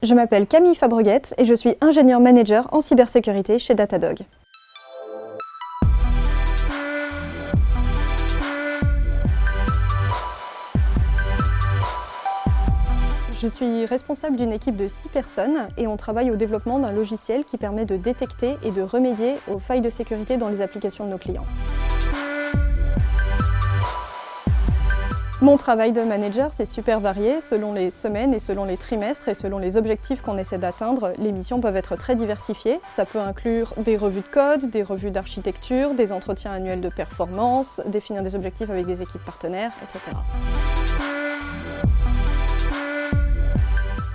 Je m'appelle Camille Fabreguette et je suis ingénieure manager en cybersécurité chez Datadog. Je suis responsable d'une équipe de 6 personnes et on travaille au développement d'un logiciel qui permet de détecter et de remédier aux failles de sécurité dans les applications de nos clients. Mon travail de manager, c'est super varié. Selon les semaines et selon les trimestres et selon les objectifs qu'on essaie d'atteindre, les missions peuvent être très diversifiées. Ça peut inclure des revues de code, des revues d'architecture, des entretiens annuels de performance, définir des objectifs avec des équipes partenaires, etc.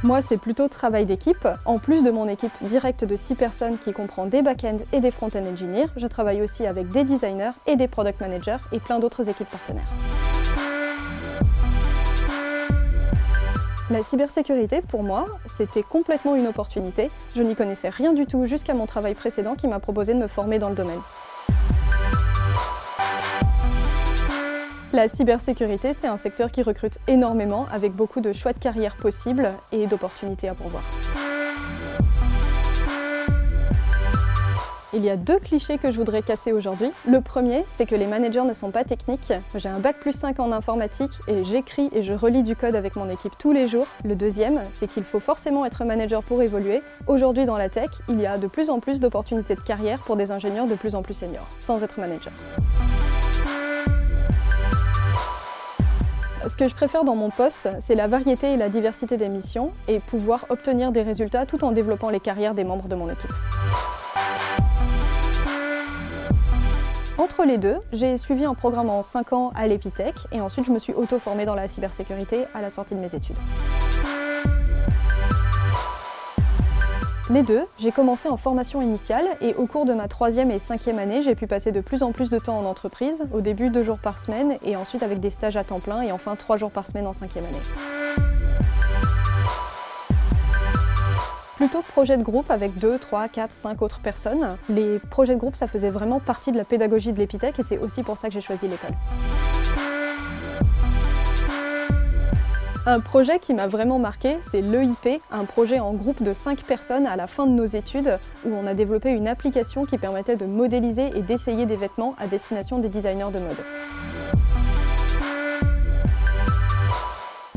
Moi, c'est plutôt travail d'équipe. En plus de mon équipe directe de 6 personnes qui comprend des back-end et des front-end engineers, je travaille aussi avec des designers et des product managers et plein d'autres équipes partenaires. La cybersécurité, pour moi, c'était complètement une opportunité. Je n'y connaissais rien du tout jusqu'à mon travail précédent qui m'a proposé de me former dans le domaine. La cybersécurité, c'est un secteur qui recrute énormément, avec beaucoup de choix de carrière possibles et d'opportunités à pourvoir. Il y a 2 clichés que je voudrais casser aujourd'hui. Le premier, c'est que les managers ne sont pas techniques. J'ai un bac+5 en informatique et j'écris et je relis du code avec mon équipe tous les jours. Le deuxième, c'est qu'il faut forcément être manager pour évoluer. Aujourd'hui dans la tech, il y a de plus en plus d'opportunités de carrière pour des ingénieurs de plus en plus seniors, sans être manager. Ce que je préfère dans mon poste, c'est la variété et la diversité des missions et pouvoir obtenir des résultats tout en développant les carrières des membres de mon équipe. Entre les deux, j'ai suivi un programme en 5 ans à l'Epitech et ensuite je me suis auto-formée dans la cybersécurité à la sortie de mes études. Les deux, j'ai commencé en formation initiale et au cours de ma 3e et 5e année, j'ai pu passer de plus en plus de temps en entreprise, au début 2 jours par semaine et ensuite avec des stages à temps plein et enfin 3 jours par semaine en 5e année. Plutôt projet de groupe avec 2, 3, 4, 5 autres personnes. Les projets de groupe, ça faisait vraiment partie de la pédagogie de l'Epitech et c'est aussi pour ça que j'ai choisi l'école. Un projet qui m'a vraiment marqué, c'est l'EIP, un projet en groupe de 5 personnes à la fin de nos études où on a développé une application qui permettait de modéliser et d'essayer des vêtements à destination des designers de mode.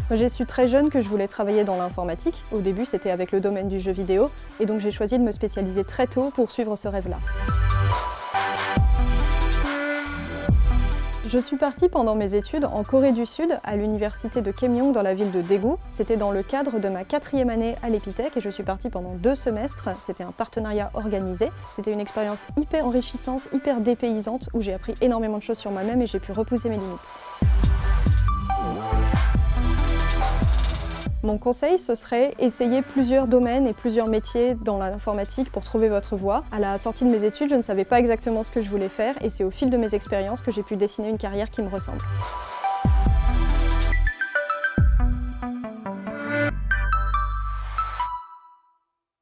J'ai su très jeune que je voulais travailler dans l'informatique. Au début, c'était avec le domaine du jeu vidéo et donc j'ai choisi de me spécialiser très tôt pour suivre ce rêve-là. Je suis partie pendant mes études en Corée du Sud, à l'université de Keimyung dans la ville de Daegu. C'était dans le cadre de ma 4e année à l'Epitech et je suis partie pendant 2 semestres. C'était un partenariat organisé. C'était une expérience hyper enrichissante, hyper dépaysante, où j'ai appris énormément de choses sur moi-même et j'ai pu repousser mes limites. Mon conseil, ce serait essayer plusieurs domaines et plusieurs métiers dans l'informatique pour trouver votre voie. À la sortie de mes études, je ne savais pas exactement ce que je voulais faire et c'est au fil de mes expériences que j'ai pu dessiner une carrière qui me ressemble.